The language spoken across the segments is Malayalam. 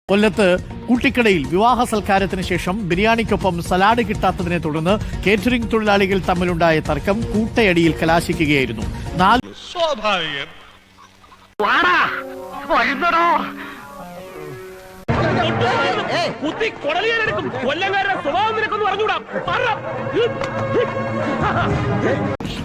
കൊല്ലത്ത് കൂട്ടിക്കടയിൽ വിവാഹ സൽക്കാരത്തിന് ശേഷം ബിരിയാണിക്കൊപ്പം സലാഡ് കിട്ടാത്തതിനെ തുടർന്ന് കേറ്ററിംഗ് തൊഴിലാളികൾ തമ്മിലുണ്ടായ തർക്കം കൂട്ടയടിയിൽ കലാശിക്കുകയായിരുന്നു.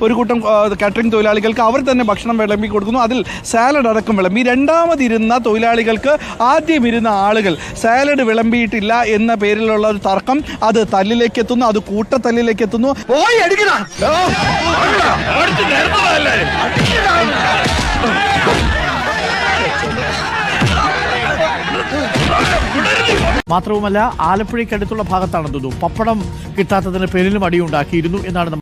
ഒരു കൂട്ടം കാറ്ററിംഗ് തൊഴിലാളികൾക്ക് അവർ തന്നെ ഭക്ഷണം വിളമ്പി കൊടുക്കുന്നു. അതിൽ സാലഡ് അടക്കം വിളമ്പി. രണ്ടാമതിരുന്ന തൊഴിലാളികൾക്ക് ആദ്യം ഇരുന്ന ആളുകൾ സാലഡ് വിളമ്പിയിട്ടില്ല എന്ന പേരിലുള്ള ഒരു തർക്കം അത് തല്ലിലേക്ക് എത്തുന്നു. അത് കൂട്ടത്തല്ലിലേക്ക് എത്തുന്നു. മാത്രവുമല്ല, ആലപ്പുഴയ്ക്കടുത്തുള്ള ഭാഗത്താണെന്ന് തോന്നുന്നു പപ്പടം കിട്ടാത്തതിന് പേരിലും അടിയുണ്ടാക്കിയിരുന്നു എന്നാണ്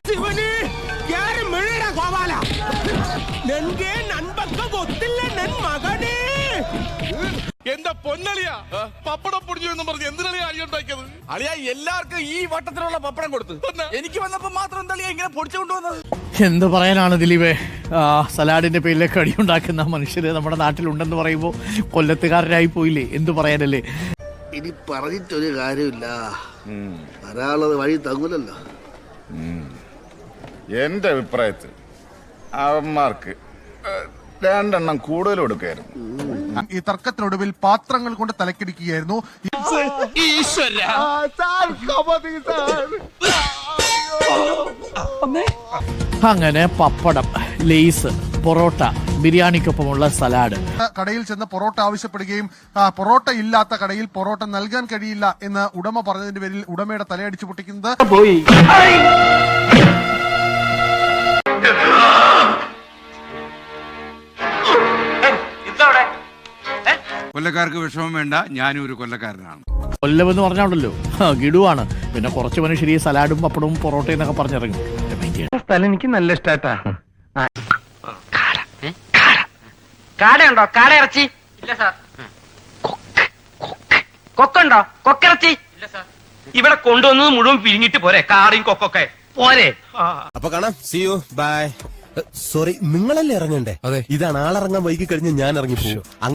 എന്റെ പൊന്നളിയാ പപ്പടം പൊടിഞ്ഞു എന്ന് പറഞ്ഞ് എന്തിനാ അടിയുണ്ടാക്കിയത്? അളിയാ എല്ലാവർക്കും ഈ വട്ടത്തിലുള്ള പപ്പടം കൊടുത്തു, എനിക്ക് വന്നപ്പോ മാത്രം എന്താ ഇങ്ങനെ പൊടിച്ചു കൊണ്ടുവന്നത്? എന്ത് പറയാനാണ് ദിലീപേ, സലാഡിന്റെ പേരിലേക്ക് അടിയുണ്ടാക്കുന്ന മനുഷ്യര് നമ്മുടെ നാട്ടിലുണ്ടെന്ന് പറയുമ്പോൾ കൊല്ലത്തുകാരനായി പോയില്ലേ? എന്തു പറയാനല്ലേ. ഇനി പറഞ്ഞിട്ടൊരു കാര്യമില്ല, വരാനുള്ളത് വഴി തങ്ങൂലല്ലോ. എന്റെ അഭിപ്രായത്തിൽ അവന്മാർക്ക് രണ്ടെണ്ണം കൂടുതൽ കൊടുക്കായിരുന്നു. ഈ തർക്കത്തിനൊടുവിൽ പാത്രങ്ങൾ കൊണ്ട് തലക്കിടിക്കുകയായിരുന്നു. അങ്ങനെ പപ്പടം, ലേസ്, പൊറോട്ട, ബിരിയാണിക്കൊപ്പമുള്ള സലാഡ്. കടയിൽ ചെന്ന് പൊറോട്ട ആവശ്യപ്പെടുകയും പൊറോട്ട ഇല്ലാത്ത കടയിൽ പൊറോട്ട നൽകാൻ കഴിയില്ല എന്ന് ഉടമ പറഞ്ഞതിന്റെ പേരിൽ ഉടമയുടെ തലയടിച്ചു പൊട്ടിക്കുന്നത് കൊല്ലക്കാർക്ക് വിഷമം വേണ്ട, ഞാനും ഒരു കൊല്ലക്കാരനാണ്. കൊല്ലമെന്ന് പറഞ്ഞാണല്ലോ ഗിഡുവാണ്. പിന്നെ കുറച്ച് മനുഷ്യർ ഈ സലാഡും പപ്പടവും പൊറോട്ടയും എന്നൊക്കെ പറഞ്ഞിറങ്ങും. സ്ഥലം എനിക്ക് നല്ല ഇഷ്ടാട്ടാ. കാടയുണ്ടോ? കാട ഇറച്ചി ഇല്ല സാർ. കൊക്കുണ്ടോ? കൊക്കിറച്ചി ഇല്ല സാർ. ഇവിടെ കൊണ്ടുവന്നത് മുഴുവൻ പിരിഞ്ഞിട്ട് പോരെ? കാടയും കൊക്കൊക്കെ പോരെ? അപ്പൊ കാണാം. See you by. സോറി, നിങ്ങളല്ലേ ഇറങ്ങണ്ടേ? ഇതാണ് ആളിറങ്ങാൻ വൈകി കഴിഞ്ഞ് ഞാൻ ഇറങ്ങിപ്പോ.